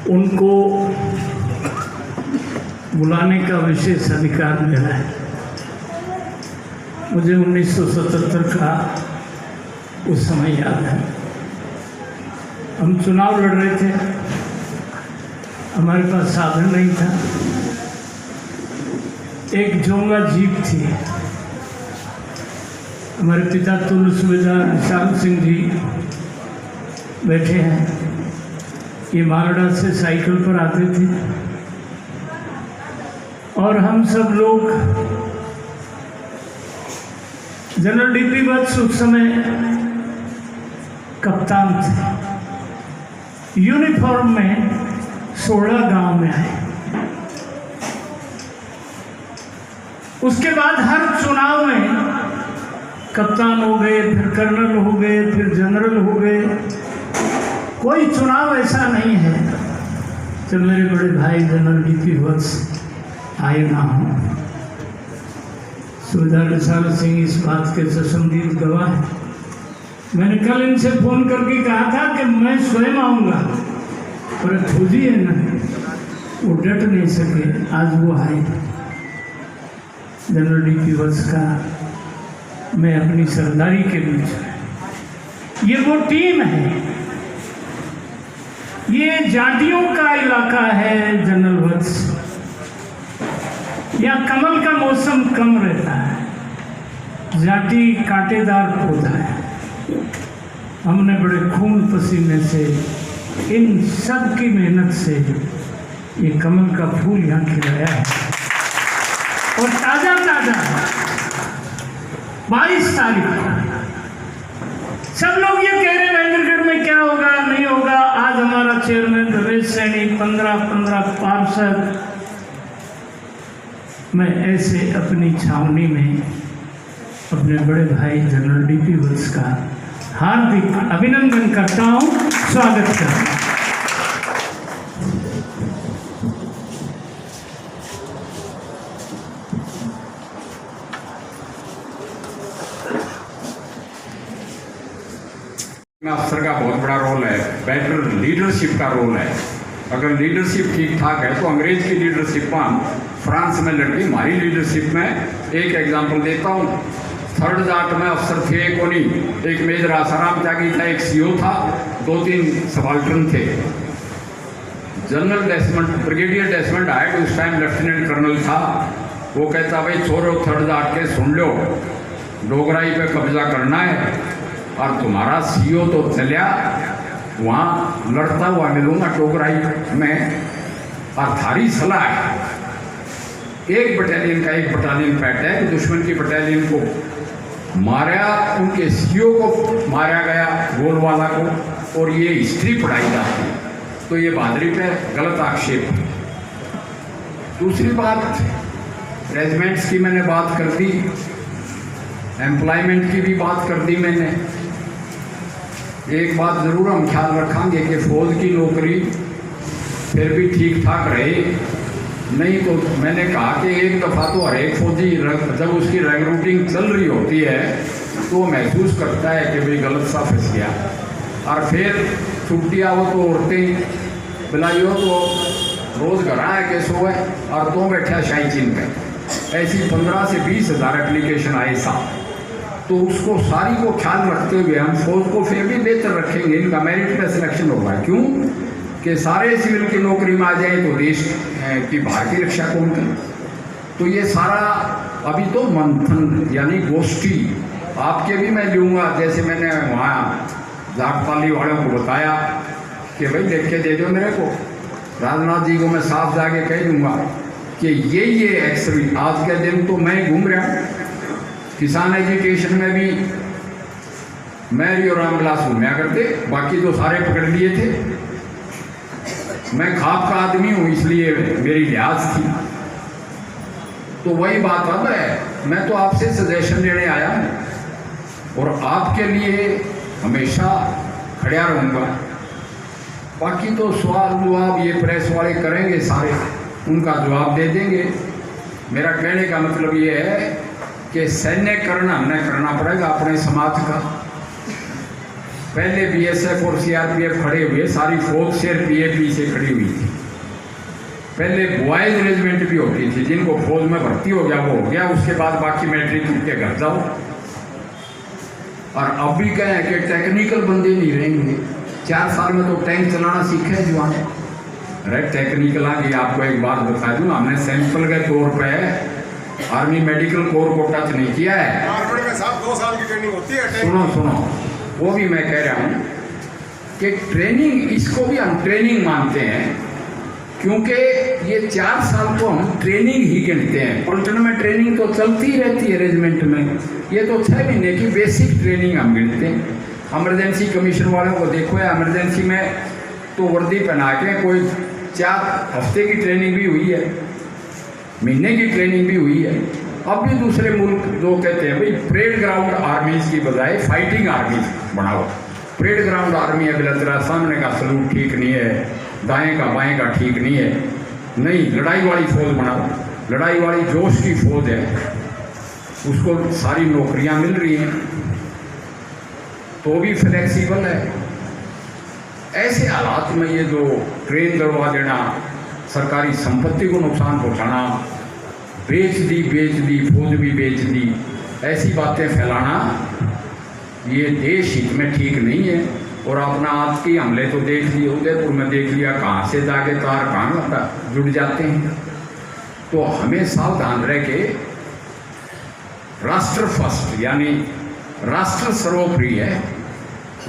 उनको बुलाने का विशेष अधिकार मिला है। मुझे 1977 का उस समय याद है, हम चुनाव लड़ रहे थे, हमारे पास साधन नहीं था, एक जोंगा जीप थी। हमारे पिता तुल्य सूबेदार निशान सिंह जी बैठे हैं, ये मालड़ा से साइकिल पर आते थे और हम सब लोग, जनरल डीपी वत्स उस समय कप्तान थे, यूनिफॉर्म में 16 गांव में आए। उसके बाद हर चुनाव में कप्तान हो गए, फिर कर्नल हो गए, फिर जनरल हो गए। कोई चुनाव ऐसा नहीं है जब मेरे बड़े भाई जनरल डीपी वत्स आए ना हो। सूबेदार निशान सिंह इस बात के चश्मदीद गवाह है। मैंने कल इनसे फोन करके कहा था कि मैं स्वयं आऊँगा, पर खुद ही है ना, वो डट नहीं सके, आज वो आए। जनरल डीपी वत्स का मैं अपनी सरदारी के बीच में, ये वो टीम है, ये जातियों का इलाका है जनरल वत्स। यहाँ कमल का मौसम कम रहता है, जाति कांटेदार पौधा है। हमने बड़े खून पसीने से, इन सब की मेहनत से ये कमल का फूल यहाँ खिलाया है और ताजा ताजा 22 तारीख को सब लोग ये कह रहे हैं महेंद्रगढ़ में क्या होगा नहीं होगा। आज हमारा चेयरमैन रमेश सैनी 15 पार्षद, मैं ऐसे अपनी छावनी में अपने बड़े भाई जनरल डीपी वत्स का हार्दिक अभिनंदन करता हूँ, स्वागत करता हूँ। अफसर का बहुत बड़ा रोल है, बेटर लीडरशिप का रोल है। अगर लीडरशिप ठीक ठाक है तो अंग्रेज की लीडरशिप में हम फ्रांस में लड़की, हमारी लीडरशिप में एक एग्जांपल देता हूँ। थर्ड जाट में अफसर थे कोनी, एक मेजर आसाराम त्यागी था, एक सीओ था, 2-3 सबाल्टर्न थे। General Desmond, brigadier Desmond height उस टाइम लेफ्टिनेंट कर्नल था। वो कहता भाई छोरो थर्ड जाट के सुन लो, डोगराई पे कब्जा करना है और तुम्हारा सीओ तो चलिया वहाँ लड़ता हुआ मिलूंगा डोगराई में, और थारी सलाह है एक बटालियन का एक बटालियन पैट है कि दुश्मन की बटालियन को मारा, उनके सीओ को मारा गया, गोलवाला को, और ये हिस्ट्री पढ़ाई जाती है। तो ये बहादुरी पे गलत आक्षेप। दूसरी बात, रेजिमेंट्स की मैंने बात कर दी, एम्प्लॉयमेंट की भी बात कर दी मैंने। एक बात ज़रूर हम ख्याल रखेंगे कि फौज की नौकरी फिर भी ठीक ठाक रहे, नहीं तो मैंने कहा कि एक दफ़ा तो हर एक फौजी जब उसकी रिक्रूटिंग चल रही होती है तो महसूस करता है कि भाई गलत सा फंस गया, और फिर छुट्टियाँ हो तो औरतें बुलाइयो तो रोज़ घर आए के सोए और तो बैठा शाही चीन पे। ऐसी 15 से 20 हज़ार एप्लीकेशन आए साथ। तो उसको सारी को ख्याल रखते हुए हम फौज को फिर भी बेहतर रखेंगे, इनका मेरिट पे सिलेक्शन होगा। क्यों कि सारे सिविल की नौकरी में आ जाए तो देश की बाहर की रक्षा कौन करे। तो ये सारा अभी तो मंथन यानी गोष्ठी आपके भी मैं लूँगा, जैसे मैंने वहाँ जाटपाली वालों को बताया कि भाई देख के दे दो मेरे को। राजनाथ जी को मैं साफ जाके कह दूँगा कि ये एक्चुअली आज के दिन तो मैं घूम रहा हूँ। किसान एजुकेशन में भी मैरी और रामविलास घूमया करते, बाकी तो सारे पकड़ लिए थे। मैं खाप का आदमी हूँ इसलिए मेरी लिहाज थी। तो वही बात अब है, मैं तो आपसे सजेशन लेने आया हूँ और आपके लिए हमेशा खड़ा रहूँगा। बाकी तो सवाल जवाब ये प्रेस वाले करेंगे, सारे उनका जवाब दे देंगे। मेरा कहने का मतलब ये है कि सैन्यकरण हमने करना पड़ेगा अपने समाज का। पहले बीएसएफ और सीआरपीएफ खड़े हुए, सारी फौज सीआरपीएफ से खड़ी हुई थी। पहले बॉयज रेजिमेंट भी होती थी, जिनको फौज में भर्ती हो गया वो हो गया, उसके बाद बाकी मैट्रिक के घर जाओ। और अब भी कहें कि टेक्निकल बंदे नहीं रहेंगे, 4 साल में तो टैंक चलाना सीखे जवान। अरे टेक्निकल की आपको एक बात बता दूं, हमने सैंपल के तौर पे आर्मी मेडिकल कोर को टच नहीं किया है। आर्मी में साहब 2 साल की ट्रेनिंग होती है। सुनो, वो भी मैं कह रहा हूँ कि ट्रेनिंग, इसको भी हम ट्रेनिंग मानते हैं, क्योंकि ये 4 साल को हम ट्रेनिंग ही गिनते हैं। पलटन में ट्रेनिंग तो चलती रहती है रेजिमेंट में, ये तो 6 महीने की बेसिक ट्रेनिंग हम गिनते हैं। इमरजेंसी कमीशन वालों को देखो, या इमरजेंसी में तो वर्दी पहना के कोई 4 हफ्ते की ट्रेनिंग भी हुई है, महीने की ट्रेनिंग भी हुई है। अब भी दूसरे मुल्क जो कहते हैं भाई परेड ग्राउंड आर्मीज की बजाय फाइटिंग आर्मीज बनाओ। परेड ग्राउंड आर्मी है, बिलतरा सामने का सलूट ठीक नहीं है, दाएं का बाएं का ठीक नहीं है, नहीं, लड़ाई वाली फौज बनाओ। लड़ाई वाली जोश की फौज है, उसको सारी नौकरियां मिल रही हैं, तो भी फ्लेक्सिबल है। ऐसे हालात में ये जो ट्रेन दरवा देना, सरकारी संपत्ति को नुकसान पहुंचाना, बेच दी फौज भी बेच दी, ऐसी बातें फैलाना ये देश हित में ठीक नहीं है। और अपना आपकी हमले तो देख लिए, उदयपुर में देख लिया, कहाँ से जाके तार कहाँ जुड़ जाते हैं। तो हमें सावधान रह के राष्ट्र फर्स्ट, यानी राष्ट्र सर्वोपरि है,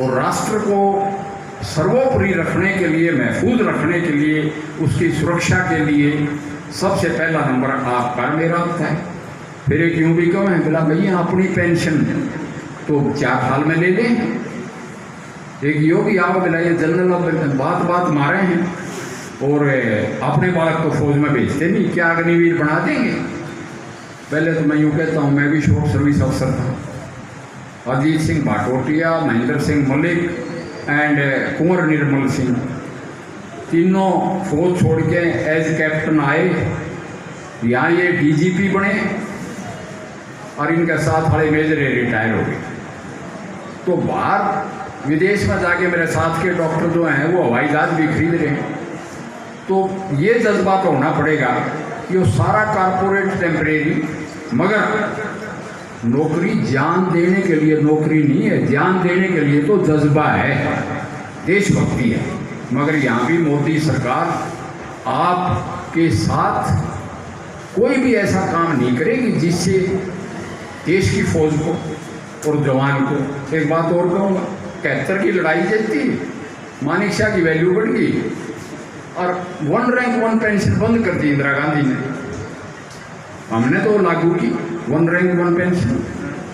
और राष्ट्र को सर्वोपरि रखने के लिए, महफूज रखने के लिए, उसकी सुरक्षा के लिए सबसे पहला नंबर आपका मेरा होता है। फिर एक यूँ भी कहूँ बोला भैया अपनी पेंशन तो 4 साल में ले लें। एक योगी आओ बोला ये जनरल बात मारे हैं और अपने बालक को फौज में भेजते नहीं, क्या अग्निवीर बना देंगे। पहले तो मैं यूँ कहता हूँ, मैं भी शॉर्ट सर्विस अफसर था। अजीत सिंह भाटोटिया, महेंद्र सिंह मलिक एंड कुंवर निर्मल सिंह, तीनों फौज छोड़ के एज कैप्टन आए, यहाँ ये डीजीपी बने, और इनके साथ वाले मेजर रिटायर हो गए। तो बाहर विदेश में जाके मेरे साथ के डॉक्टर जो हैं वो हवाई जहाज भी खरीद रहे हैं। तो ये जज्बा तो होना पड़ेगा कि वो सारा कारपोरेट टेम्परेरी, मगर नौकरी जान देने के लिए नौकरी नहीं है, जान देने के लिए तो जज्बा है, देशभक्ति है। मगर यहाँ भी मोदी सरकार आपके साथ कोई भी ऐसा काम नहीं करेगी जिससे देश की फौज को और जवान को। एक बात और कहूँगा, 71 की लड़ाई जीती, मानिक शाह की वैल्यू बढ़ गई, और 1 रैंक 1 पेंशन बंद कर दी इंदिरा गांधी ने। हमने तो लागू की 1 रैंक 1 पेंशन।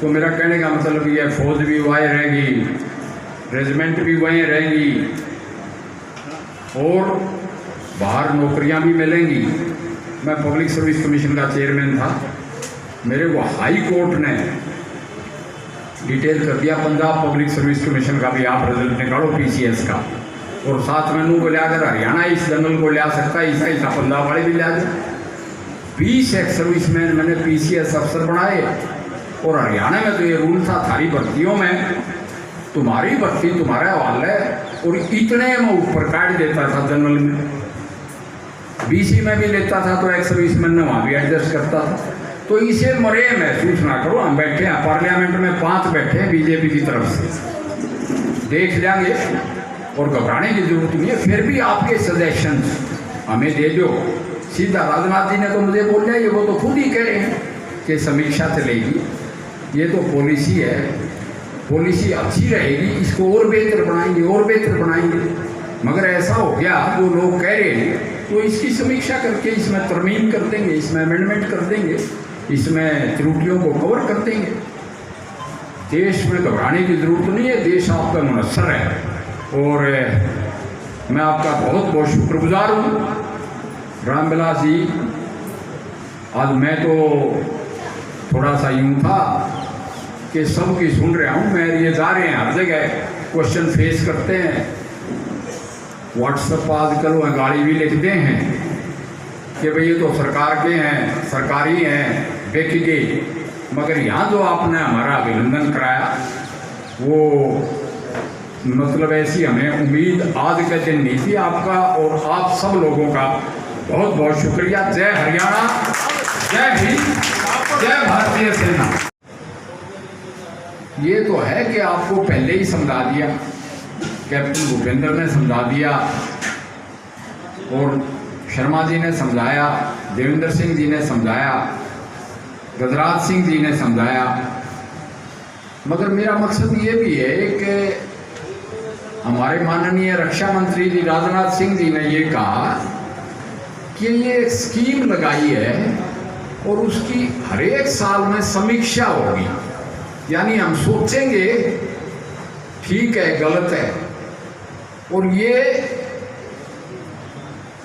तो मेरा कहने का मतलब ये फौज भी वहीं रहेगी, रेजिमेंट भी वहीं रहेगी, और बाहर नौकरियां भी मिलेंगी। मैं पब्लिक सर्विस कमीशन का चेयरमैन था, मेरे को हाई कोर्ट ने डिटेल कर दिया, पंजाब पब्लिक सर्विस कमीशन का भी आप रिजल्ट निकालो पीसीएस का, और साथ में नू को लिया अगर हरियाणा इस जनरल को लिया सकता है, ऐसा पंजाब वाले भी लिया जाए। 20 एक्स सर्विसमैन मैंने पीसीएस अफसर बनाए, और हरियाणा में तो ये रूल था थारी भर्तियों में तुम्हारी भर्ती तुम्हारा हवाल है, और इतने में ऊपर काट देता था जनरल में। बीसी में भी लेता था तो एक्स सर्विसमैन ने वहाँ भी एडजस्ट करता था। तो इसे मरे महसूस ना करो, हम बैठे हैं पार्लियामेंट में, 5 बैठे हैं बीजेपी की तरफ से, देख लेंगे और घबराने की जरूरत नहीं है। फिर भी आपके सजेशन हमें दे दो। सीधा राजनाथ जी ने तो मुझे बोल दिया, वो तो खुद ही कह रहे हैं कि समीक्षा चलेगी, ये तो पॉलिसी है, पॉलिसी अच्छी रहेगी, इसको और बेहतर बनाएंगे और बेहतर बनाएंगे। मगर ऐसा हो गया जो लोग कह रहे हैं, तो इसकी समीक्षा करके इसमें तरमीम कर देंगे, इसमें अमेंडमेंट कर देंगे, इसमें त्रुटियों को कवर कर देंगे। देश में घबराने की जरूरत नहीं है, देश आपका मुनस्सर है। और मैं आपका बहुत बहुत शुक्रगुजार हूँ रामविलास जी। आज मैं तो थोड़ा सा यूँ था कि सबकी सुन रहा हूँ मैं, ये जा रहे हैं हर जगह क्वेश्चन फेस करते हैं, व्हाट्सएप आजकल वह गाड़ी भी लिखते हैं कि भाई ये तो सरकार के हैं, सरकारी हैं, बेचेंगे। मगर यहाँ जो आपने हमारा अभिनंदन कराया वो मतलब ऐसी हमें उम्मीद आज के दिन नहीं थी। आपका और आप सब लोगों का बहुत बहुत शुक्रिया। जय हरियाणा, जय हिंद, जय भारतीय सेना। ये तो है कि आपको पहले ही समझा दिया, कैप्टन भूपेंद्र ने समझा दिया और शर्मा जी ने समझाया, देवेंद्र सिंह जी ने समझाया, गजराज सिंह जी ने समझाया। मगर मेरा मकसद ये भी है कि हमारे माननीय रक्षा मंत्री जी राजनाथ सिंह जी ने ये कहा कि ये एक स्कीम लगाई है और उसकी हर एक साल में समीक्षा होगी। यानी हम सोचेंगे ठीक है गलत है, और ये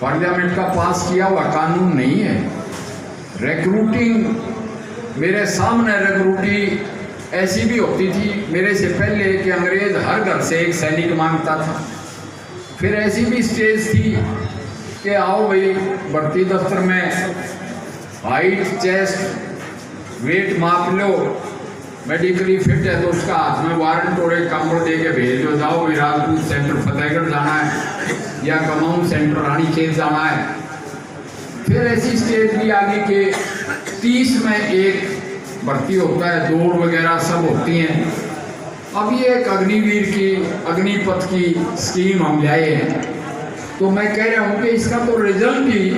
पार्लियामेंट का पास किया हुआ कानून नहीं है। रिक्रूटिंग, मेरे सामने रिक्रूटिंग ऐसी भी होती थी मेरे से पहले कि अंग्रेज हर घर से एक सैनिक मांगता था। फिर ऐसी भी स्टेज थी कि आओ भाई भर्ती दफ्तर में हाइट, चेस्ट, वेट माप लो, मेडिकली फिट है तो उसका हाथ में वारंट और एक कंबल दे के भेज दो, जाओ राजपूत सेंटर फतेहगढ़ जाना है या कमाऊं सेंटर रानीखेत जाना है। फिर ऐसी स्टेज भी आगे कि 30 में एक भर्ती होता है, दौड़ वगैरह सब होती हैं। अब ये एक अग्निवीर की, अग्निपथ की स्कीम हम लाए हैं, तो मैं कह रहा हूँ कि इसका तो रिजल्ट ही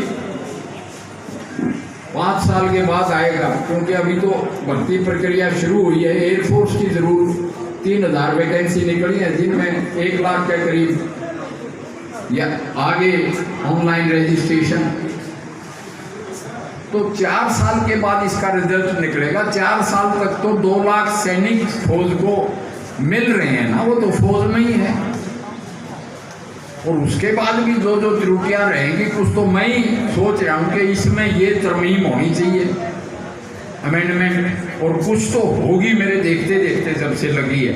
5 साल के बाद आएगा, क्योंकि अभी तो भर्ती प्रक्रिया शुरू हुई है। एयरफोर्स की जरूर 3000 वैकेंसी निकली है, जिनमें 1 लाख के करीब या आगे ऑनलाइन रजिस्ट्रेशन। तो 4 साल के बाद इसका रिजल्ट निकलेगा। 4 साल तक तो 2 लाख सैनिक फौज को मिल रहे हैं ना, वो तो फौज में ही है। और उसके बाद भी जो जो त्रुटियां रहेंगी, कुछ तो मैं ही सोच रहा हूँ कि इसमें ये तरमीम होनी चाहिए, अमेंडमेंट, और कुछ तो होगी मेरे देखते देखते जब से लगी है।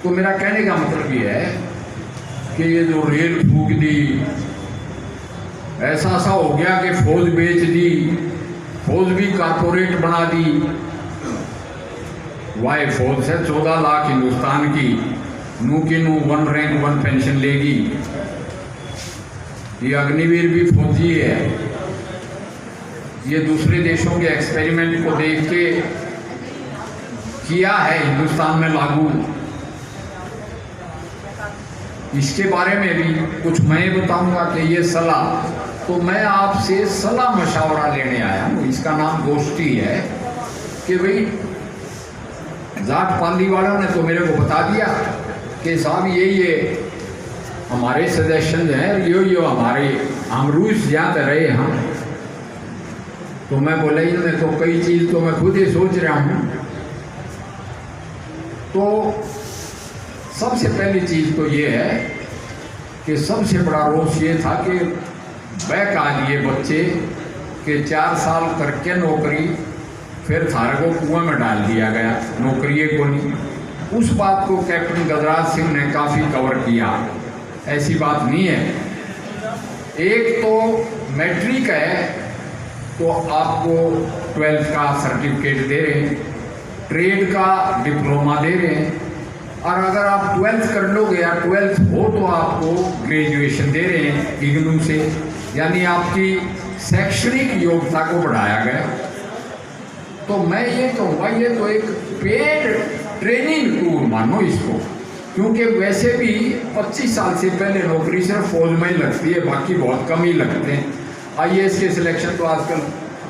तो मेरा कहने का मतलब ये है कि ये जो रेल फूक दी, ऐसा सा हो गया कि फौज बेच दी, फौज भी कारपोरेट बना दी। वाई फौज से 14 लाख हिंदुस्तान की नू की नू 1 रैंक 1 पेंशन लेगी। ये अग्निवीर भी फौजी है। ये दूसरे देशों के एक्सपेरिमेंट को देख के किया है हिंदुस्तान में लागू। इसके बारे में भी कुछ मैं बताऊंगा कि ये सलाह, तो मैं आपसे सलाह मशवरा लेने आया हूँ। इसका नाम गोष्ठी है कि भाई जाट पाली वालों ने तो मेरे को बता दिया कि साहब ये हमारे सजेशन हैं, यो हमारे हम रूस जाते रहे हम। तो मैं बोला इनमें तो कई चीज़ तो मैं खुद ही सोच रहा हूँ। तो सबसे पहली चीज़ तो ये है कि सबसे बड़ा रोष ये था कि बैक आ दिए बच्चे कि 4 साल करके नौकरी, फिर थारे को कुएं में डाल दिया गया, नौकरी को नहीं। उस बात को कैप्टन गजराज सिंह ने काफ़ी कवर किया। ऐसी बात नहीं है। एक तो मैट्रिक है तो आपको 12th का सर्टिफिकेट दे रहे हैं, ट्रेड का डिप्लोमा दे रहे हैं, और अगर आप 12th कर लोगे या 12th हो तो आपको ग्रेजुएशन दे रहे हैं इग्नू से। यानी आपकी शैक्षणिक योग्यता को बढ़ाया गया। तो मैं ये कहूँगा ये तो एक पेड ट्रेनिंग टूर मानो इसको, क्योंकि वैसे भी 25 साल से पहले नौकरी सिर्फ फौज में ही लगती है, बाकी बहुत कम ही लगते हैं। IAS के सिलेक्शन तो आजकल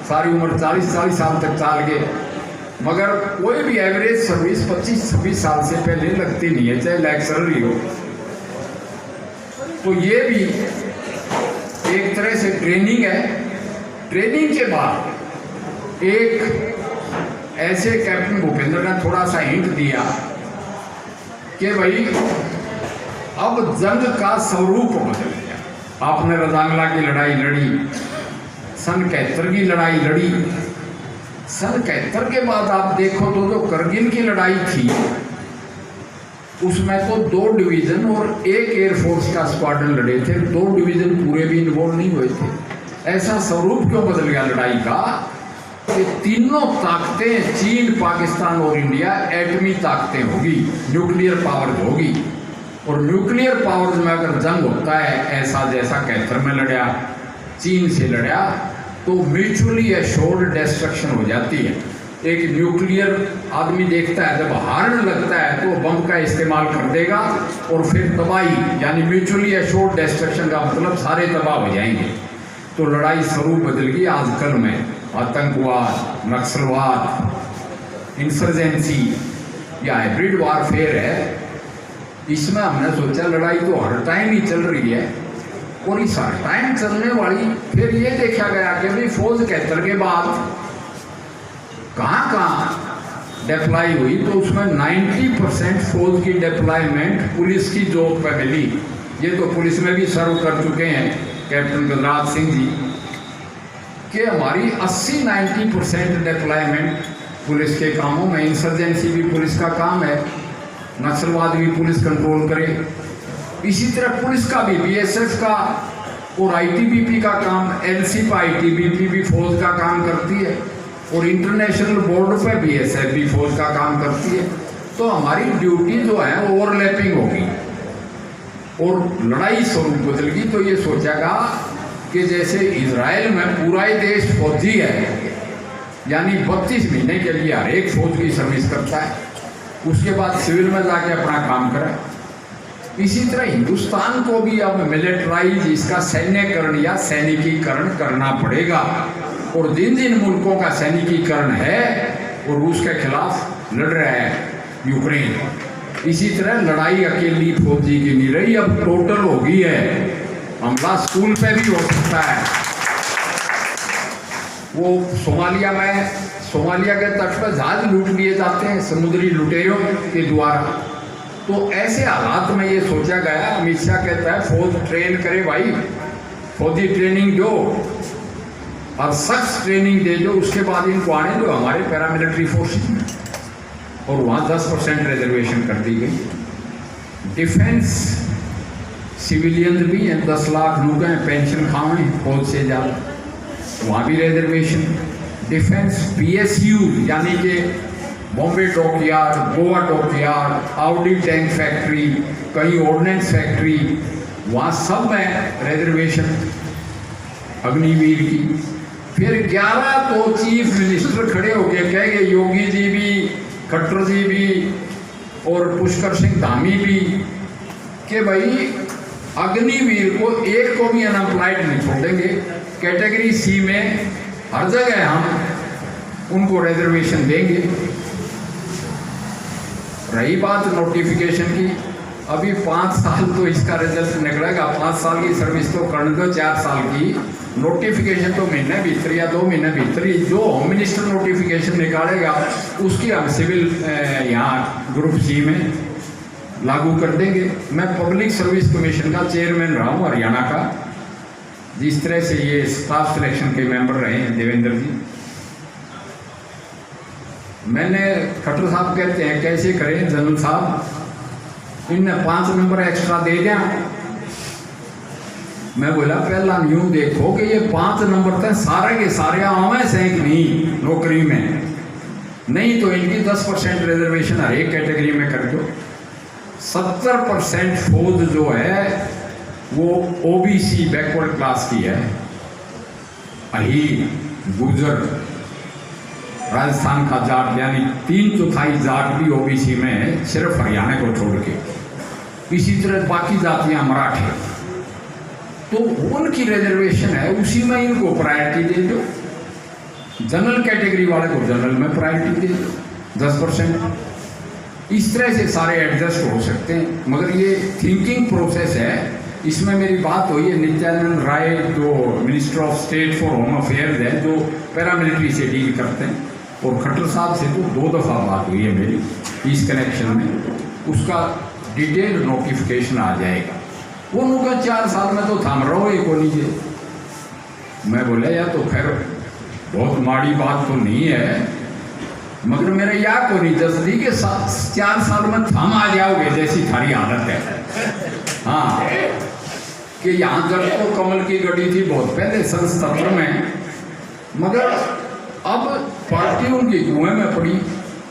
सारी उम्र 40 साल तक चाल गए, मगर कोई भी एवरेज सर्विस 25-26 साल से पहले लगती नहीं है, चाहे लेक्चरर ही हो। तो ये भी एक तरह से ट्रेनिंग है। ट्रेनिंग के बाद एक ऐसे कैप्टन भूपेंद्र ने थोड़ा सा हिंट दिया कि भाई अब जंग का स्वरूप बदल गया। आपने रजांगला की लड़ाई लड़ी, सन 71 की लड़ाई लड़ी। सन 71 के बाद आप देखो तो जो करगिल की लड़ाई थी उसमें तो 2 डिवीज़न और 1 एयरफोर्स का स्क्वाड्रन लड़े थे, 2 डिवीज़न पूरे भी इन्वॉल्व नहीं हुए थे। ऐसा स्वरूप क्यों बदल गया लड़ाई का कि तीनों ताकतें, चीन, पाकिस्तान और इंडिया, एटमी ताकतें होगी, न्यूक्लियर पावर होगी। और न्यूक्लियर पावर्स में अगर जंग होता है ऐसा जैसा 71 में लड़ा, चीन से लड़ा, तो म्यूचुअली एश्योर्ड डिस्ट्रक्शन हो जाती है। एक न्यूक्लियर आदमी देखता है जब हारने लगता है तो बम का इस्तेमाल कर देगा और फिर तबाही, यानी म्यूचुअली एश्योर्ड डिस्ट्रक्शन का मतलब सारे तबाह हो जाएंगे। तो लड़ाई स्वरूप बदल गई आजकल में, आतंकवाद, नक्सलवाद, इंसर्जेंसी या हाइब्रिड वारफेयर है। इसमें हमने सोचा लड़ाई तो हर टाइम ही चल रही है, और इस हर टाइम चलने वाली फिर ये देखा गया कि भाई फौज 71 के बाद कहाँ कहाँ डिप्लॉय हुई, तो उसमें 90% फौज की डिप्लॉयमेंट पुलिस की जॉब पर मिली। ये तो पुलिस में भी सर्व कर चुके हैं कैप्टन गजराज सिंह जी, कि हमारी 80-90% डिप्लॉयमेंट पुलिस के कामों में। इंसर्जेंसी भी पुलिस का काम है, नक्सलवाद भी पुलिस कंट्रोल करे। इसी तरह पुलिस का भी, बीएसएफ का और आईटीबीपी का काम, एलसी पर आईटीबीपी भी फौज का काम करती है, और इंटरनेशनल बोर्ड पे बीएसएफ भी फौज का काम करती है। तो हमारी ड्यूटी जो है ओवरलैपिंग होगी और लड़ाई स्वरूप बदल गई। तो ये सोचेगा कि जैसे इजराइल में पूरा ही देश फौजी है, यानी 32 महीने के लिए हर एक फौज की सर्विस करता है, उसके बाद सिविल में जाके अपना काम करे। इसी तरह हिंदुस्तान को भी अब मिलिटराइज, इसका सैन्यकरण या सैनिकीकरण करना पड़ेगा। और जिन जिन मुल्कों का सैनिकीकरण है और रूस के खिलाफ लड़ रहा है यूक्रेन, इसी तरह लड़ाई अकेली फौजी की नहीं रही, अब टोटल हो गई है। हमला स्कूल पे भी हो सकता है। वो सोमालिया में, सोमालिया के तट पर जहाज लूट लिए जाते हैं समुद्री लुटेरों के द्वारा। तो ऐसे हालात में ये सोचा गया, अमित शाह कहता है फौज ट्रेन करे भाई, फौजी ट्रेनिंग दो और सख्त ट्रेनिंग दे दो, उसके बाद इनको आने दो हमारे पैरामिलिट्री फोर्सेस में। और वहाँ 10% रिजर्वेशन कर दी गई। डिफेंस सिविलियन भी हैं, 10 लाख लोग हैं, पेंशन खावे फौज से ज़्यादा, वहाँ भी रिजर्वेशन। डिफेंस पीएसयू यानी कि Bombay dockyard, Goa dockyard, Audi tank factory, कहीं ऑर्डिनेंस फैक्ट्री, वहाँ सब में रिजर्वेशन अग्निवीर की। फिर 11 तो चीफ मिनिस्टर खड़े होके कहेंगे, योगी जी भी, खट्टर जी भी और पुष्कर सिंह धामी भी, कि भाई अग्निवीर को एक को भी अनएम्प्लॉयड नहीं छोड़ेंगे। कैटेगरी सी में हर जगह हम उनको रिजर्वेशन देंगे। रही बात नोटिफिकेशन की, अभी 5 साल तो इसका रिजल्ट निकलेगा। 5 साल की सर्विस तो करने दो, 4 साल की नोटिफिकेशन तो महीने भीतर या 2 महीने भीतर ही जो होम मिनिस्टर नोटिफिकेशन निकालेगा उसकी हम सिविल यहाँ ग्रुप सी में लागू कर देंगे। मैं पब्लिक सर्विस कमीशन का चेयरमैन रहा हूँ हरियाणा का, जिस तरह से ये स्टाफ सिलेक्शन के मेंबर रहे हैं देवेंद्र जी। मैंने, खट्टर साहब कहते हैं कैसे करें जनरल साहब, इनने 5 नंबर एक्स्ट्रा दे दिया। मैं बोला पहला न्यू देखो कि ये 5 नंबर थे सारे के सारे आवे से नहीं नौकरी में, नहीं तो इनकी 10% रिजर्वेशन हर एक कैटेगरी में कर दो। 70% फौज जो है वो ओबीसी बैकवर्ड क्लास की है। अहीर, गुजर, राजस्थान का जाट, यानी 3/4 जाट भी ओबीसी में है, सिर्फ हरियाणा को छोड़ के। इसी तरह बाकी जातियां मराठे, तो उनकी रिजर्वेशन है, उसी में इनको प्रायोरिटी दे दो। जनरल कैटेगरी वाले को जनरल में प्रायोरिटी दे दो 10%। इस तरह से सारे एडजस्ट हो सकते हैं, मगर ये थिंकिंग प्रोसेस है। इसमें मेरी बात हुई है नित्यानंद राय, जो minister of state for home affairs है, जो पैरामिलिट्री से डील करते हैं, और खट्टर साहब से तो 2 दफ़ा बात हुई है मेरी इस कनेक्शन में। उसका डिटेल नोटिफिकेशन आ जाएगा। वो उनका 4 साल में तो थम रहो एक को लीजिए। मैं बोला यार तो खैर बहुत माड़ी बात तो नहीं है, मगर मेरा या को नहीं जल्दी के 4 साल में थम आ जाओगे जैसी थारी आदत है। हाँ, कि यहाँ जब तो कमल की गढ़ी थी बहुत पहले सन 70 में, मगर अब पार्टी उनकी कुएं में पड़ी,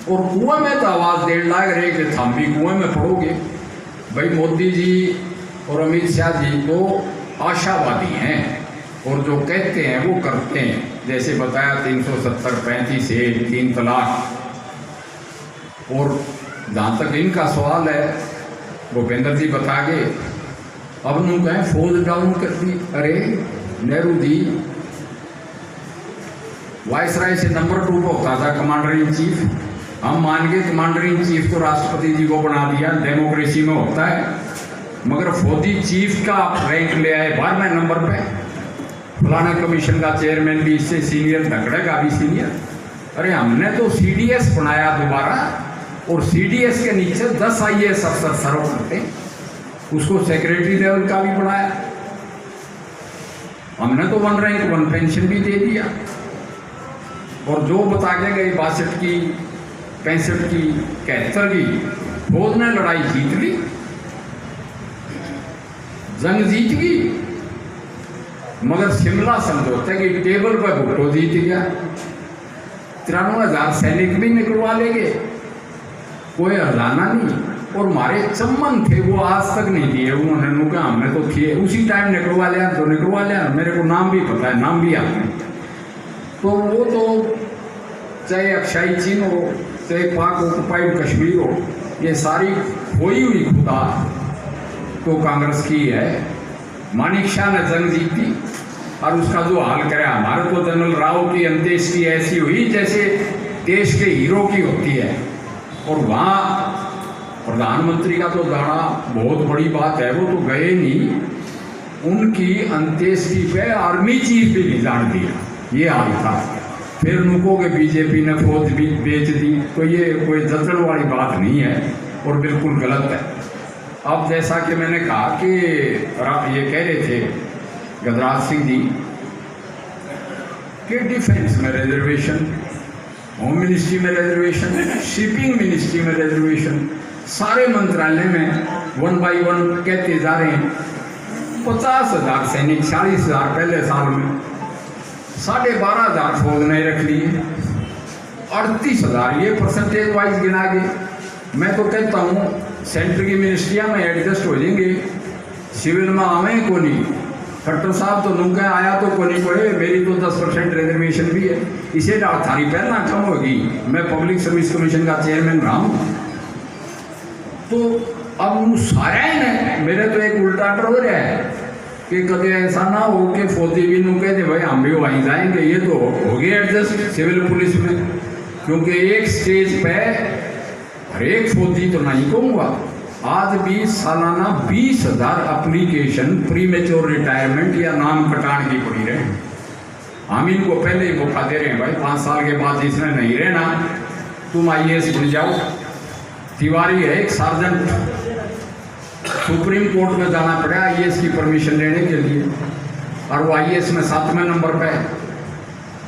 और कुएं में तो आवाज़ देने लग रही कि थम भी कुएं में पड़ोगे। भाई मोदी जी और अमित शाह जी तो आशावादी हैं और जो कहते हैं वो करते हैं। जैसे बताया 370, 35 ए, 3 तलाक। और जहाँ तक इनका सवाल है, भूपेंद्र जी बता गए, अब नू कहें फौज डाउन कर दी। अरे नेहरू जी वायसराय से नंबर 2 पर होता था कमांडर इन चीफ। हम मान गए कमांडर इन चीफ तो राष्ट्रपति जी को बना दिया, डेमोक्रेसी में होता है। मगर फौजी चीफ का रैंक ले आए 12वें नंबर पे। फलाना कमीशन का चेयरमैन भी इससे सीनियर, धकड़े का भी सीनियर। अरे हमने तो CDS बनाया दोबारा, और CDS के नीचे 10 IAS अफसर सर्व करते, उसको सेक्रेटरी लेवल का भी बनाया। हमने तो 1 रैंक 1 पेंशन भी दे दिया। और जो बता के गई 62 की, 65 की, 71 की, फौज ने लड़ाई जीत ली, जंग जीत गई। मगर शिमला समझौते की टेबल पर भुट्टो जीत गया। 93,000 सैनिक भी निकलवा लेंगे, कोई हरजाना नहीं। और हमारे चम्मन थे वो आज तक नहीं दिए उन्होंने, कहा हमने तो किए उसी टाइम निकलवा लिया, तो निकलवा लिया। मेरे को नाम भी पता है, नाम भी आते हैं। तो वो तो चाहे अक्षय चीन हो, चाहे पाक ऑक्युपाइड कश्मीर हो, ये सारी खोई हुई खुदा तो कांग्रेस की है। मानिक शाह ने जंग जीती और उसका जो हाल करे, हमारे तो जनरल राव की अंत्येष्टि ऐसी हुई जैसे देश के हीरो की होती है। और वहाँ प्रधानमंत्री का तो जाना बहुत बड़ी बात है, वो तो गए नहीं, उनकी अंत्येष्टि पे आर्मी चीफ भी नहीं जान दिया, ये हाल था। फिर उनको के बीजेपी ने फौज भी बेच दी, तो ये कोई जचड़ वाली बात नहीं है और बिल्कुल गलत है। अब जैसा कि मैंने कहा कि ये कह रहे थे गजराज सिंह जी कि डिफेंस में रिजर्वेशन, होम मिनिस्ट्री में रिजर्वेशन, शिपिंग मिनिस्ट्री में रिजर्वेशन, सारे मंत्रालय में 1 by 1 कहते जा रहे हैं। 50,000 सैनिक 40,000 पहले साल में, 12,500 फौज ने रख लिए, 38,000 ये परसेंटेज वाइज गिना गए। मैं तो कहता हूँ सेंटर की मिनिस्ट्रियाँ में एडजस्ट हो जाएंगे, सिविल में आवे को नहीं। खट्टर साहब तो नुका आया तो को नहीं पड़े, मेरी तो 10% रिजर्वेशन भी है, इसे थारी पहलना कम होगी। मैं पब्लिक सर्विस कमीशन का चेयरमैन रहा हूँ। तो अब वो सारा ही नहीं, मेरे तो एक उल्टा हो रहा है कि कभी ऐसा ना हो कि फौजी भी नू कहते भाई हम भी वहीं जाएंगे। ये तो हो गया एडजस्ट सिविल पुलिस में, क्योंकि एक स्टेज पे हर एक फौजी तो नहीं कहूँगा, आज भी सालाना 20,000 एप्लीकेशन प्री मेच्योर रिटायरमेंट या नाम कटान की पड़ी रहे। हम इनको पहले ही मौका दे रहे हैं, भाई 5 साल के बाद इसने नहीं रहना, तुम IAS बन जाओ। तिवारी है एक सार्जेंट, सुप्रीम कोर्ट में जाना पड़ा IAS की परमिशन लेने के लिए, और वो IAS में 7वें नंबर पे है।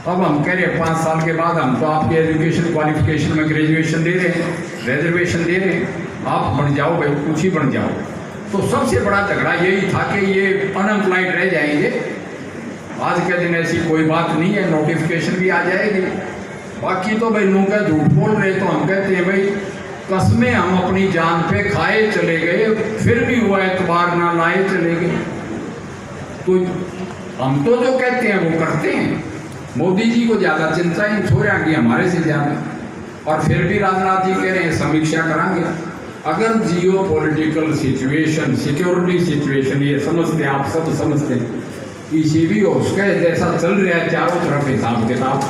अब हम कह रहे हैं 5 साल के बाद हम तो आपके एजुकेशन क्वालिफिकेशन में ग्रेजुएशन दे रहे हैं, रिजर्वेशन दे रहे हैं, आप बन जाओ भाई, कुछ ही बन जाओ। तो सबसे बड़ा झगड़ा यही था कि ये अनएम्प्लॉयड रह जाएंगे। आज के दिन ऐसी कोई बात नहीं है, नोटिफिकेशन भी आ जाएगी। बाकी तो भाई नू का झूठ बोल रहे, तो हम कहते हैं भाई कसमें हम अपनी जान पे खाए चले गए, फिर भी हुआ एतबार ना लाए चले गए। तो हम तो जो कहते हैं वो करते हैं। मोदी जी को ज़्यादा चिंता ही छोड़ा कि हमारे से ज़्यादा, और फिर भी राजनाथ जी कह रहे हैं समीक्षा करांगे। अगर जियो पॉलिटिकल सिचुएशन, सिक्योरिटी सिचुएशन, ये समझते आप सब समझते हैं, इसी भी हो उसके जैसा चल रहा है चारों तरफ हिसाब किताब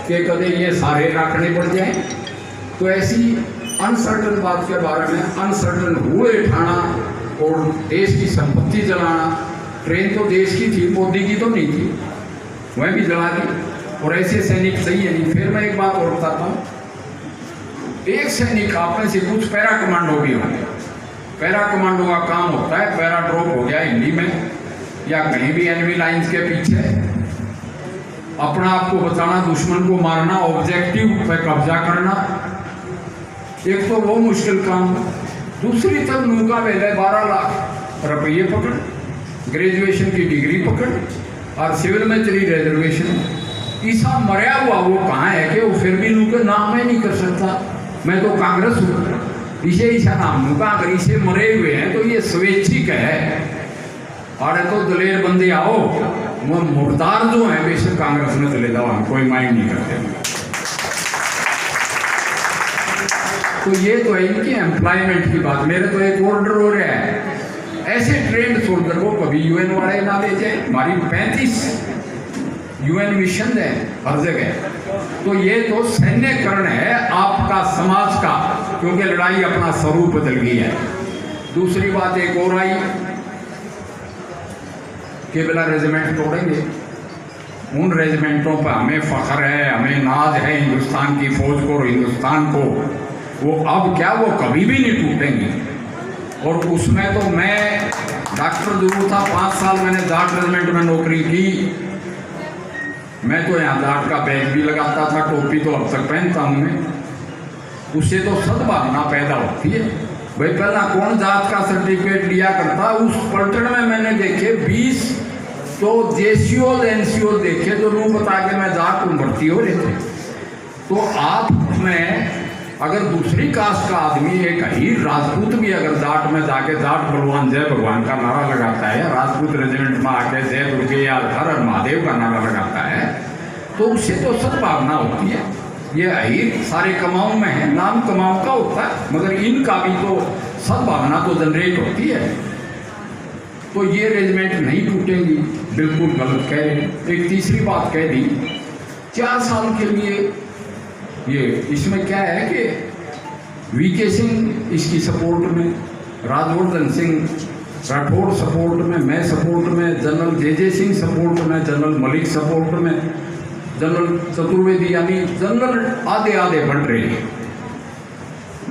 के कदे ये सारे रखने पड़ जाए, तो ऐसी अनसर्टन बात के बारे में अनसर्टन हुए ठाना और देश की संपत्ति जलाना। ट्रेन तो देश की थी, मोदी की तो नहीं थी, वह भी जला दी। और ऐसे सैनिक सही है नहीं। फिर मैं एक बात और बताता हूँ, एक सैनिक आपने से कुछ पैरा कमांडो भी होंगे। पैरा कमांडो का काम होता है, पैरा ड्रॉप हो गया हिंदी में, या कहीं भी एनिमी लाइंस के पीछे अपना आप को बचाना, दुश्मन को मारना, ऑब्जेक्टिव पे कब्जा करना, एक तो वो मुश्किल काम। दूसरी तरफ नौका वेले 12 लाख रुपये पकड़, ग्रेजुएशन की डिग्री पकड़, और सिविल में चली रिजर्वेशन। ईसा मरया हुआ वो कहाँ है कि वो फिर भी नौका नाम में नहीं कर सकता। मैं तो कांग्रेस हूँ, इसे ईशा नाम का अगर इसे मरे हुए हैं तो ये स्वैच्छिक है। और तो दलेर बंदे आओ, वो मुर्दार जो है बेशक कांग्रेस में चले जाओ, हम कोई माइंड नहीं करते। तो ये तो है इनकी एम्प्लॉयमेंट की बात। मेरे तो एक ऑर्डर हो रहा है, ऐसे ट्रेंड सोल्जर को कभी यूएन वाले ना ले जाए। हमारी 35 यूएन मिशन है हर जगह। तो ये तो सैन्यकरण है आपका समाज का, क्योंकि लड़ाई अपना स्वरूप बदल गई है। दूसरी बात एक और आई कि बिना रेजिमेंट तोड़ेंगे। उन रेजिमेंटों पर हमें फख्र है, हमें नाज है हिंदुस्तान की फौज को और हिंदुस्तान को। वो अब क्या, वो कभी भी नहीं टूटेंगे। और उसमें तो मैं डॉक्टर जरूर था, 5 साल मैंने जाट रेजिमेंट में नौकरी की। मैं तो यहाँ जाट का बैग भी लगाता था, टोपी तो अब तक पहनता हूँ मैं। उससे तो सद्भावना पैदा होती है। भाई पहला कौन जात का सर्टिफिकेट लिया करता, उस पलटन में मैंने देखे 20 तो जेसीओ एनसीओ देखे जो रूप बता के मैं जाट में भर्ती हो रहे थे। तो आप में अगर दूसरी कास्ट का आदमी, एक हीर राजपूत भी अगर जाट में जाके जाट बलवान जय भगवान का नारा लगाता है, राजपूत रेजिमेंट में आके जय दुर्गे या हर हर महादेव का नारा लगाता है, तो उससे तो सद्भावना होती है। ये हीर सारे कमाओं में है, नाम कमाओं का होता है, मगर इनका भी तो सद्भावना तो जनरेट होती है। तो ये रेजिमेंट नहीं टूटेंगी, बिल्कुल गलत कह रहे। एक तीसरी बात कह दी, 4 साल के लिए ये इसमें क्या है कि वीके सिंह इसकी सपोर्ट में, राजवर्धन सिंह राठौड़ सपोर्ट में, मैं सपोर्ट में, जनरल जे सिंह सपोर्ट में, जनरल मलिक सपोर्ट में, जनरल चतुर्वेदी, यानी जनरल आधे आधे बन रहे हैं।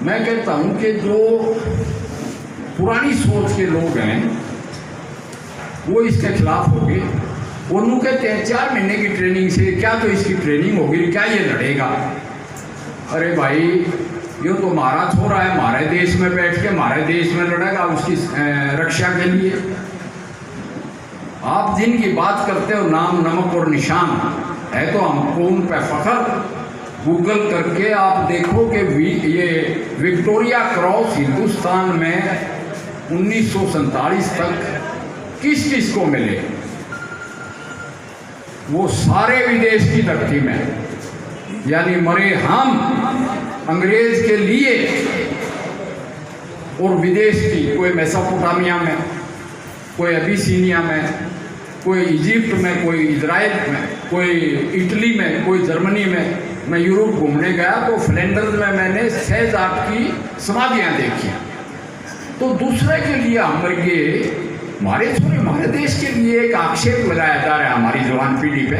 मैं कहता हूं कि जो पुरानी सोच के लोग हैं वो इसके खिलाफ हो गए। उन्होंने कहते हैं 4 महीने की ट्रेनिंग से क्या, तो इसकी ट्रेनिंग होगी, क्या ये लड़ेगा? अरे भाई, ये तो हमारा छोरा है, हमारे देश में बैठ के हमारे देश में लड़ेगा उसकी रक्षा के लिए। आप जिनकी बात करते हो नाम नमक और निशान है, तो हमको उन पर फख्र। गूगल करके आप देखो कि ये विक्टोरिया क्रॉस हिंदुस्तान में 1947 तक किस किस को मिले, वो सारे विदेश की धरती में, यानी मरे हम अंग्रेज के लिए और विदेश की, कोई मेसोपोटामिया में, कोई अबिसीनिया में, कोई इजिप्ट में, कोई इजराइल में, कोई इटली में, कोई जर्मनी में। मैं यूरोप घूमने गया तो फ्लैंडर्स में मैंने 6 जाट की समाधियाँ देखी। तो दूसरे के लिए हम ये हमारे देश के लिए एक आक्षेप लगाया जा रहा है हमारी जवान पीढ़ी पे,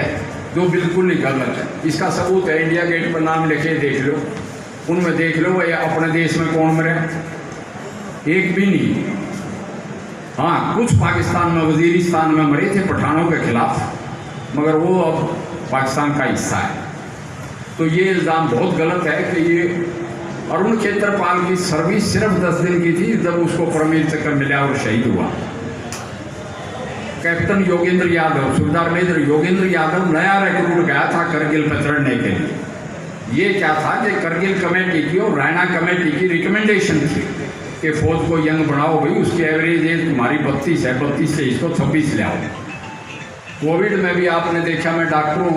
जो बिल्कुल ही गलत है। इसका सबूत है, इंडिया गेट पर नाम लिखे देख लो, उनमें देख लो ये अपने देश में कौन मरे, एक भी नहीं। हाँ, कुछ पाकिस्तान में, वजीरिस्तान में मरे थे पठानों के खिलाफ, मगर वो अब पाकिस्तान का हिस्सा है। तो ये इल्ज़ाम बहुत गलत है कि ये अरुण खेत्रपाल की सर्विस सिर्फ 10 दिन की थी जब उसको परमवीर चक्र मिला और शहीद हुआ। कैप्टन योगेंद्र यादव, सूबेदार मेजर योगेंद्र यादव नया रिक्रूट गया था करगिल पर चढ़ने के लिए। ये क्या था कि करगिल कमेटी की और रैना कमेटी की रिकमेंडेशन थी कि फौज को यंग बढ़ाओ भाई, उसकी एवरेज एज तुम्हारी 32 है, 32 से इसको 26 ले आओ। कोविड में भी आपने देखा, मैं डॉक्टरों,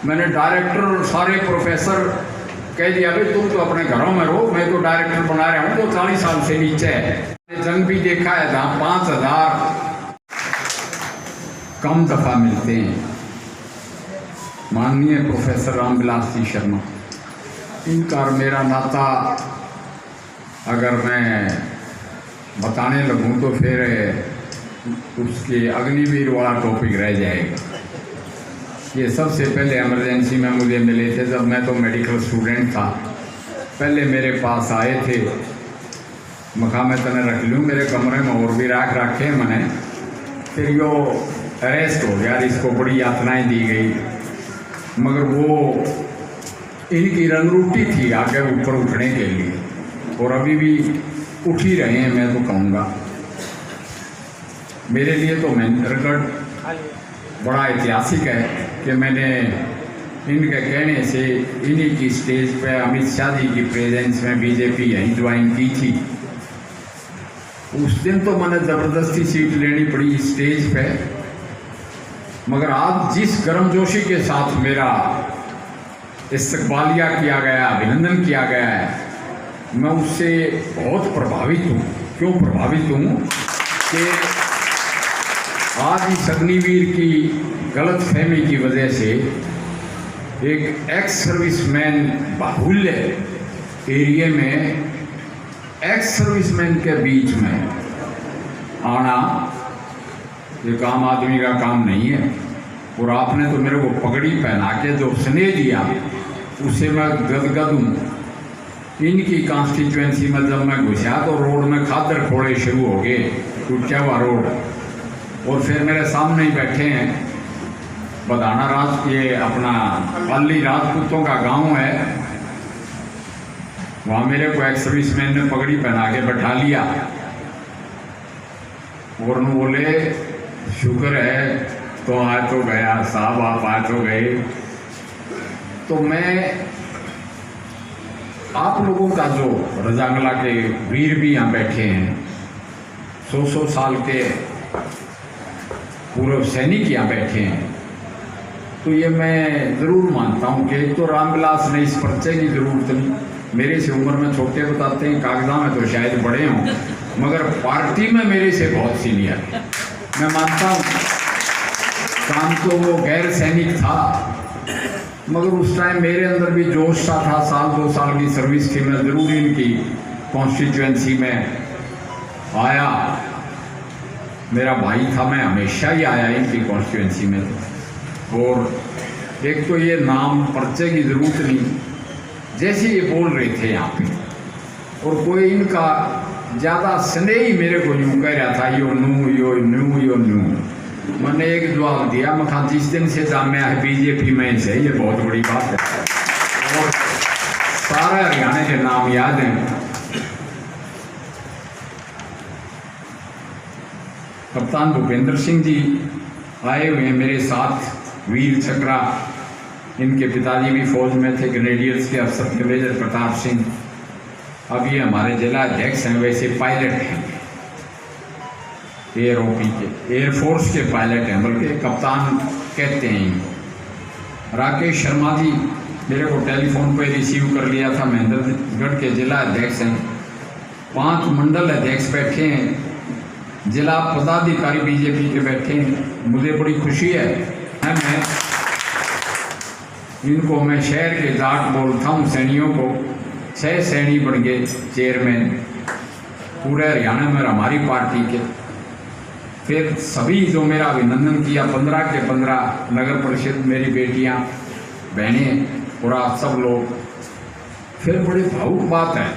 मैंने डायरेक्टर और सारे प्रोफेसर कह दिया भाई तुम तो अपने घरों में रहो, मैं तो डायरेक्टर बना रहा हूँ तो 40 साल से नीचे है। जंग भी देखा है जहाँ 5000 कम दफ़ा मिलते हैं। माननीय प्रोफेसर रामविलास जी शर्मा, इनका मेरा नाता अगर मैं बताने लगूं तो फिर उसके अग्निवीर वाला टॉपिक रह जाएगा। ये सबसे पहले इमरजेंसी में मुझे मिले थे जब मैं तो मेडिकल स्टूडेंट था। पहले मेरे पास आए थे, मखा मैं तने रख लूँ मेरे कमरे में, और भी रखे मैंने। फिर यो अरेस्ट हो गया, इसको बड़ी यातनाएं दी गई, मगर वो इनकी रंगरूटी थी आगे ऊपर उठने के लिए, और अभी भी उठ ही रहे हैं। मैं तो कहूँगा मेरे लिए तो मेहनत बड़ा ऐतिहासिक है कि मैंने इनके कहने से इन्हीं की स्टेज पे अमित शाह जी की प्रेजेंस में बीजेपी यहीं ज्वाइन की थी। उस दिन तो मैंने ज़बरदस्ती सीट लेनी पड़ी स्टेज पे, मगर आज जिस गर्मजोशी के साथ मेरा इस्तकबालिया किया गया, अभिनंदन किया गया है, मैं उससे बहुत प्रभावित हूँ। क्यों प्रभावित हूँ कि आज इस अग्निवीर की गलत फहमी की वजह से एक एक्स सर्विसमैन बाहुल्य एरिया में एक्स सर्विसमैन के बीच में आना एक आम आदमी का काम नहीं है। और आपने तो मेरे को पगड़ी पहना के जो स्नेह दिया उससे मैं गदगद हूँ। इनकी कॉन्स्टिट्यूएंसी में जब मैं घुसा तो रोड में खादर खोड़े शुरू हो गए, टूटा हुआ रोड। और फिर मेरे सामने ही बैठे हैं बदाना राज, ये अपना पाली राजपूतों का गांव है, वहाँ मेरे को एक्स सर्विसमैन ने पगड़ी पहना के बैठा लिया और उन्होंने बोले शुक्र है तो आ तो गया साहब, आप आ तो गए। तो मैं आप लोगों का जो रजांगला के वीर भी यहाँ बैठे हैं, 100 साल के पूर्व सैनिक यहाँ बैठे हैं, तो ये मैं ज़रूर मानता हूँ कि तो रामविलास ने इस पर्चे की ज़रूरत नहीं। मेरे से उम्र में छोटे बताते हैं, कागजा में तो शायद बड़े हों, मगर पार्टी में मेरे से बहुत सीनियर है। मैं मानता हूँ काम तो वो गैर सैनिक था, मगर उस टाइम मेरे अंदर भी जोश सा था। 1-2 साल की सर्विस थी, मैं ज़रूर इनकी कॉन्स्टिट्यूएंसी में आया। मेरा भाई था, मैं हमेशा ही आया इनकी कॉन्स्टिट्यूएंसी में। और एक तो ये नाम पर्चे की ज़रूरत नहीं, जैसे ये बोल रहे थे यहाँ पे, और कोई इनका ज़्यादा स्नेह ही मेरे को यूँ कह रहा था, यो नू यो न्यू यो न्यू। मैंने एक जवाब दिया, मैं कहा जिस दिन से जामिया है बीजेपी में से, ये बहुत बड़ी बात है। और सारा हरियाणा के नाम याद हैं। कप्तान भूपेंद्र सिंह जी आए हुए हैं मेरे साथ, वीर चक्रा, इनके पिताजी भी फौज में थे, ग्रेनेडियर्स के अफसर थे, मेजर प्रताप सिंह। अब ये हमारे जिला अध्यक्ष हैं, वैसे पायलट हैं, एयरओपी के, एयरफोर्स के पायलट हैं, बल्कि कप्तान कहते हैं। राकेश शर्मा जी मेरे को टेलीफोन पर रिसीव कर लिया था, महेंद्रगढ़ के जिला अध्यक्ष हैं। 5 मंडल अध्यक्ष बैठे हैं, जिला पदाधिकारी बीजेपी के बैठे हैं। मुझे बड़ी खुशी है, मैं इनको मैं शहर के जाट बोलता हूँ, सैनियों को 6 सैनी बन गए चेयरमैन पूरे हरियाणा में हमारी पार्टी के। फिर सभी जो मेरा अभिनंदन किया, 15 के 15 नगर परिषद, मेरी बेटियां, बहनें और आप सब लोग। फिर बड़ी भावुक बात है,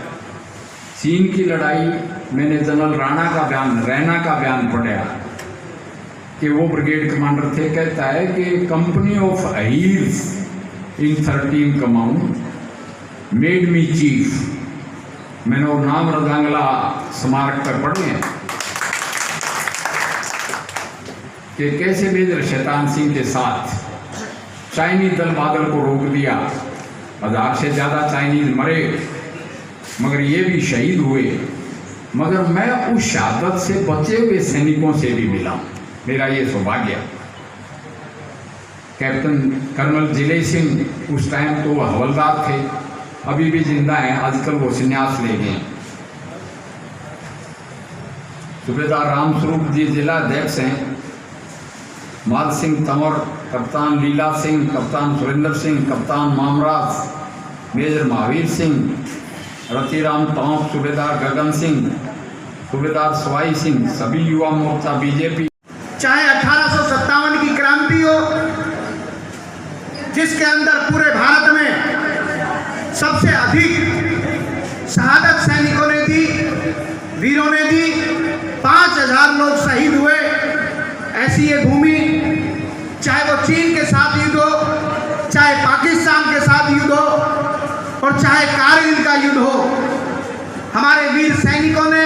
चीन की लड़ाई, मैंने जनरल रैना का बयान पढ़ा कि वो ब्रिगेड कमांडर थे, कहता है कि company of Ahirs in 13 Kumaon made me chief. मैंने वो नाम रजांगला स्मारक पर पढ़े हैं कि कैसे मेजर शैतान सिंह के साथ चाइनीज दल बादल को रोक दिया। 1000 से ज़्यादा चाइनीज मरे, मगर ये भी शहीद हुए। मगर मैं उस शहादत से बचे हुए सैनिकों से भी मिला, मेरा ये सौभाग्य। कैप्टन कर्नल जिले सिंह उस टाइम तो वो हवलदार थे, अभी भी जिंदा हैं, आजकल वो संन्यास ले गए। सूबेदार रामस्वरूप जी जिला अध्यक्ष हैं। माल सिंह तंवर, कप्तान लीला सिंह, कप्तान सुरेंद्र सिंह, कप्तान मामराज, मेजर महावीर सिंह, रतिराम तौप, सूबेदार गगन सिंह, सूबेदार सवाई सिंह, सभी युवा मोर्चा बीजेपी। चाहे 1857 की क्रांति हो, जिसके अंदर पूरे भारत में सबसे अधिक शहादत सैनिकों ने दी, वीरों ने दी, 5000 लोग शहीद हुए, ऐसी ये भूमि, चाहे वो चीन के साथ युद्ध हो, चाहे पाकिस्तान के साथ युद्ध हो, और चाहे कारगिल का युद्ध हो, हमारे वीर सैनिकों ने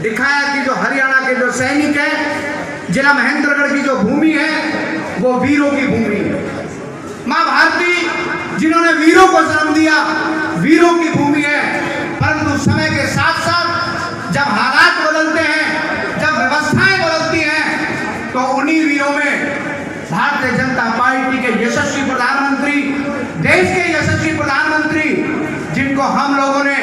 दिखाया कि जो हरियाणा के जो सैनिक हैं, जिला महेंद्रगढ़ की जो भूमि है वो वीरों की भूमि है। मां भारती जिन्होंने वीरों को जन्म दिया, वीरों की भूमि है। परंतु समय के साथ साथ जब हालात बदलते हैं, जब व्यवस्थाएं बदलती हैं, तो उन्हीं वीरों में भारतीय जनता पार्टी के यशस्वी प्रधानमंत्री, देश के यशस्वी प्रधानमंत्री, जिनको हम लोगों ने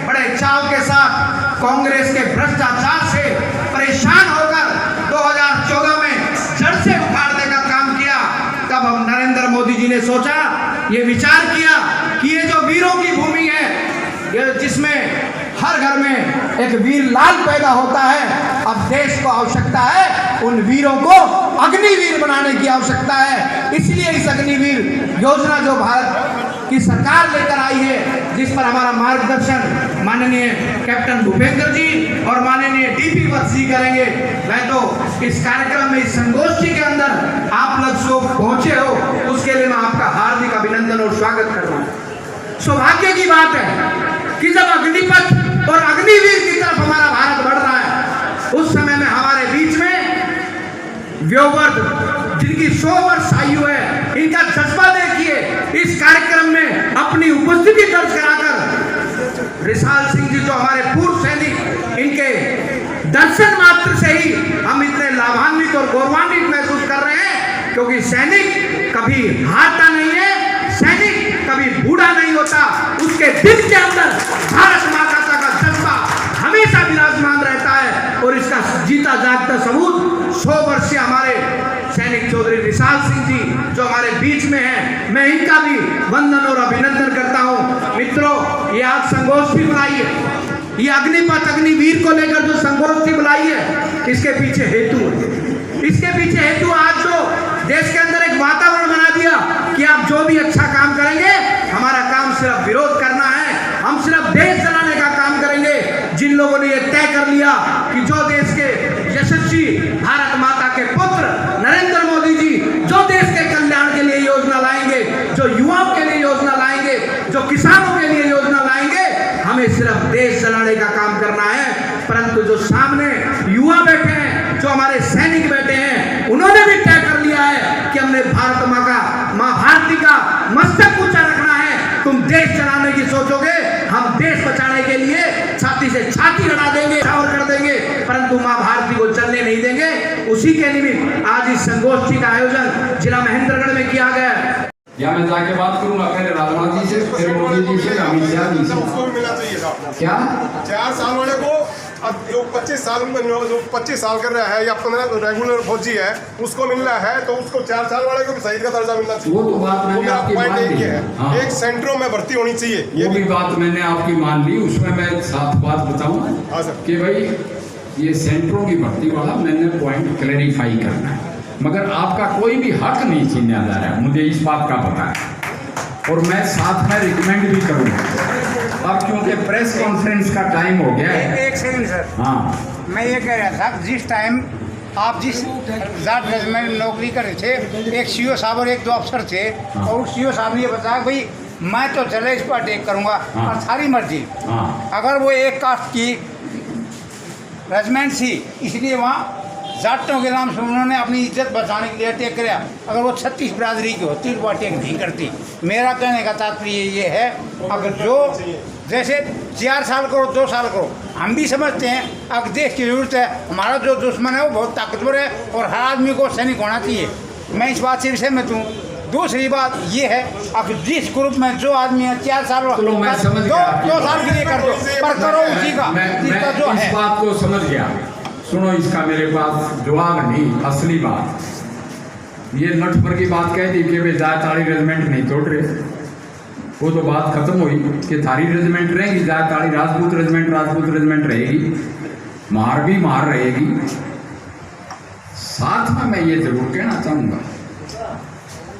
बड़े चाव के साथ कांग्रेस के भ्रष्टाचार से परेशान होकर 2014 में जड़ से उखाड़ने का काम किया, तब हम नरेंद्र मोदी जी ने सोचा, ये विचार किया कि ये जो वीरों की भूमि है, ये जिसमें हर घर में एक वीर लाल पैदा होता है, अब देश को आवश्यकता है उन वीरों को अग्निवीर बनाने की आवश्यकता है। इसलिए इस अग्निवीर योजना जो भारत की सरकार लेकर आई है, जिस पर हमारा मार्गदर्शन माननीय कैप्टन भूपेंद्र जी और माननीय डीपी वत्स जी करेंगे। मैं तो इस कार्यक्रम में, इस संगोष्ठी के अंदर आप लोग सब पहुंचे हो, उसके लिए मैं आपका हार्दिक अभिनंदन और स्वागत कर रहा हूं। सौभाग्य की बात है कि जब अग्निपथ और अग्निवीर की तरफ हमारा भारत बढ़ रहा है, उस समय में हमारे बीच में व्योवर्ध जिनकी 100 वर्ष आयु है, इनका जज्बा देखिए। इस कार्यक्रम में अपनी उपस्थिति दर्ज कराकर रिसाल सिंह जी जो हमारे पूर्व सैनिक, इनके दर्शन मात्र से ही हम इतने लाभान्वित और गौरवान्वित महसूस कर रहे हैं, क्योंकि सैनिक कभी हारता नहीं है, सैनिक कभी बूढ़ा नहीं होता, उसके दिल के अंदर भारत माता का जज्बा हमेशा विराजमान रहता है। और इसका जीता जागता सबूत 100 वर्षीय हमारे सैनिक चौधरी रिसाल सिंह जी जो हमारे बीच में हैं, मैं इनका भी वंदन और अभिनंदन करता हूं। मित्रों, ये आज संगोष्ठी बुलाई है, ये अग्निपथ अग्निवीर को लेकर जो संगोष्ठी बुलाई है, इसके पीछे हेतु है। इसके पीछे हेतु आज जो देश के अंदर एक वातावरण बना दिया कि आप जो भी अच्छा काम करेंगे, हमारा काम सिर्फ विरोध करना है, हम सिर्फ देश चलाने का काम करेंगे। जिन लोगों ने ये तय कर लिया कि जो देश के यशस्वी भारत माता के पुत्र नरेंद्र मोदी जी जो देश के कल्याण के लिए योजना लाएंगे, जो युवाओं के लिए योजना लाएंगे, जो किसानों के लिए योजना लाएंगे, हमें सिर्फ देश चलाने का काम करना है। परंतु जो सामने युवा बैठे हैं, जो हमारे सैनिक बैठे हैं, उन्होंने भी तय कर लिया है कि हमने भारत माँ भारती का मस्तक ऊंचा रखना है। तुम देश चलाने की सोचोगे, हम देश बचाने के लिए छाती से छाती लड़ा देंगे और कर देंगे, परंतु माँ भारती को चलने नहीं देंगे। उसी के निमित्त आज इस संगोष्ठी का आयोजन जिला महेंद्रगढ़ में किया गया है। या मैं जाके बात करूंगा पहले राजनाथ जी से, फिर मोदी जी से, अमित शाह जी से। उसको भी मिलना चाहिए था। क्या 4 साल वाले को, अब जो 25 साल कर रहा है या 15 रेगुलर फौजी है, उसको मिलना है, तो उसको 4 साल वाले को भी शहीद का दर्जा मिलना चाहिए। वो तो बात मैंने आपकी मान ली है। हाँ। एक सेंटरों में भर्ती होनी चाहिए, ये भी बात मैंने आपकी मान ली। उसमें मैं एक साथ बात बताऊं। हाँ सर। कि भाई ये सेंटरों की भर्ती वाला मैंने पॉइंट क्लैरिफाई करना है, मगर आपका कोई भी हक नहीं छीना जा रहा है, मुझे इस बात का पता है। और मैं साथ में रिकमेंड भी करूँगा। अब क्योंकि प्रेस कॉन्फ्रेंस का टाइम हो गया है। एक सेकंड सर, हाँ, मैं ये कह रहा था, जिस टाइम आप जिस जाट रेजिमेंट में नौकरी कर रहे थे, एक सीओ साहब और एक 2 अफसर थे, और उस सीओ साहब ने ये बताया भाई मैं तो चले इस पर अटैक करूँगा, और सारी मर्जी। अगर वो एक कास्ट की रेजिमेंट थी, इसलिए वहाँ जाटों के नाम से उन्होंने अपनी इज्जत बचाने के लिए अटैक किया। अगर वो 36 बिरादरी की होती तो वो अटैक नहीं करती। मेरा कहने का तात्पर्य ये है, अगर जो जैसे 4 साल करो 2 साल करो, हम भी समझते हैं अगर देश की ज़रूरत है, हमारा जो दुश्मन है वो बहुत ताकतवर है और हर आदमी को सैनिक होना चाहिए। मैं इस बात से सहमत हूँ। दूसरी बात ये है, अब जिस ग्रुप में जो आदमी है 4 साल 2 साल के लिए कर दो, पर करो उसी का जिसका जो है। इस बात को समझ गया। सुनो, इसका मेरे पास जवाब नहीं, असली बात ये नटभर की बात कह दी कि वे जात वाली रेजिमेंट नहीं तोड़ रहे, वो तो बात खत्म हुई कि थारी रेजिमेंट रहेगी, जात वाली राजपूत रेजिमेंट रहेगी, मार भी मार रहेगी। साथ में मैं ये जरूर कहना चाहूँगा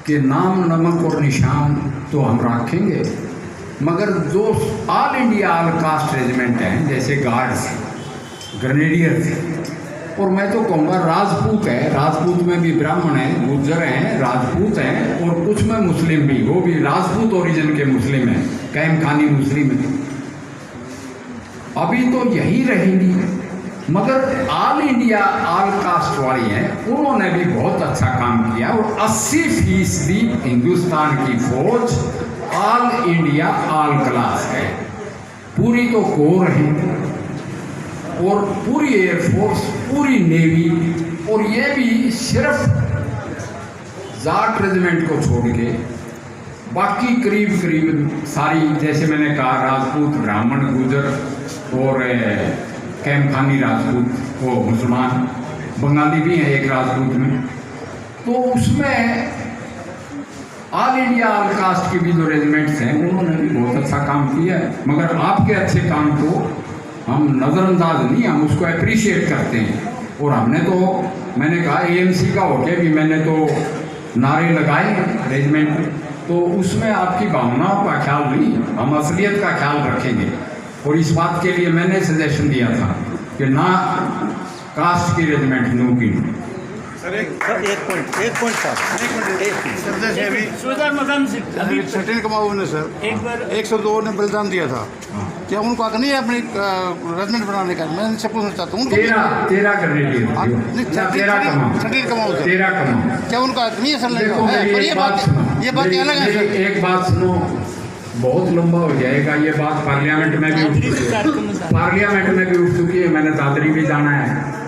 कि नाम नमक और निशान तो हम रखेंगे, मगर जो all India all cast regiment हैं, जैसे गार्ड्स, ग्रेनेडियर थे, और मैं तो कहूँगा राजपूत है, राजपूत में भी ब्राह्मण हैं, गुर्जर हैं, राजपूत हैं, और कुछ में मुस्लिम भी, वो भी राजपूत ओरिजिन के मुस्लिम हैं, कैम खानी मुस्लिम है। अभी तो यही रहेंगी, मगर ऑल इंडिया ऑल कास्ट वाली हैं, उन्होंने भी बहुत अच्छा काम किया और 80% हिंदुस्तान की फौज ऑल इंडिया ऑल क्लास है। पूरी तो कोर है और पूरी एयरफोर्स, पूरी नेवी, और ये भी सिर्फ जाट रेजिमेंट को छोड़ के बाकी करीब करीब सारी, जैसे मैंने कहा, राजपूत, ब्राह्मण, गुजर और कैमखानी राजपूत, वो मुसलमान, बंगाली भी हैं एक राजपूत में, तो उसमें ऑल इंडिया ऑल कास्ट की भी जो रेजिमेंट्स हैं उन्होंने भी बहुत अच्छा काम किया है। मगर आपके अच्छे काम को हम नज़रअंदाज नहीं, हम उसको अप्रिशिएट करते हैं। और हमने तो, मैंने कहा एएमसी का होके भी मैंने तो नारे लगाए रेजिमेंट में, तो उसमें आपकी भावनाओं का ख्याल नहीं, हम असलियत का ख्याल रखेंगे। और इस बात के लिए मैंने सजेशन दिया था कि ना कास्ट की रेजिमेंट नो की। सर एक पॉइंट सर, जैसे अभी सुधा मदन सिंह अभी छठे कमाऊ ने सर एक बार 102 ने बलिदान दिया था, क्या उनको हक नहीं है अपनी रेजिमेंट बनाने का? मैं इनसे पूछना चाहता हूँ, तेरा करने लिए छठे कमाऊ सर, तेरा कमाऊ, क्या उनका हक नहीं है सर? देखो मेरी एक बात सुनो, ये बात अलग है सर। एक बात सुनो, बहुत लंबा हो जाएगा ये बात, पार्लियामेंट में भी उठ चुकी है, मैंने दादरी भी जाना है।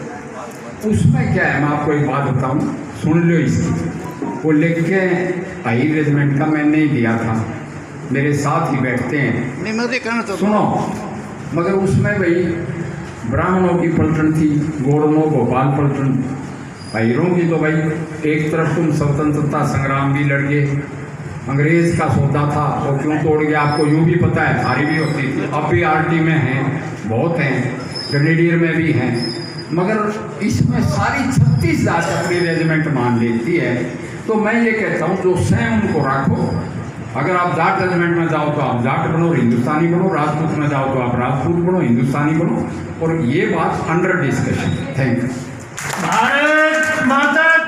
उसमें क्या है, मैं आपको एक बात बताऊं, सुन लो इसकी। वो लिख के हाई रेजिमेंट का मैंने ही दिया था, मेरे साथ ही बैठते हैं, नहीं मैं तो कहना चाहता सुनो। मगर उसमें भाई ब्राह्मणों की पलटन थी, गोरनों गोपाल पलटन, भाईरों की तो भाई एक तरफ तुम स्वतंत्रता संग्राम भी लड़ गए, अंग्रेज का सौदा था वो क्यों तोड़ गया, आपको यूँ भी पता है, थारी भी होती थी, अब भी आरटी में हैं, बहुत हैं, ग्रेनेडियर में भी हैं। मगर इसमें सारी 36 जात अपनी रेजिमेंट मान लेती है। तो मैं ये कहता हूँ जो स्वयं उनको रखो, अगर आप जाट रेजिमेंट में जाओ तो आप जाट बनो, हिंदुस्तानी बनो, राजपूत में जाओ तो आप राजपूत बनो, हिंदुस्तानी बनो। और ये बात अंडर डिस्कशन। Thank you.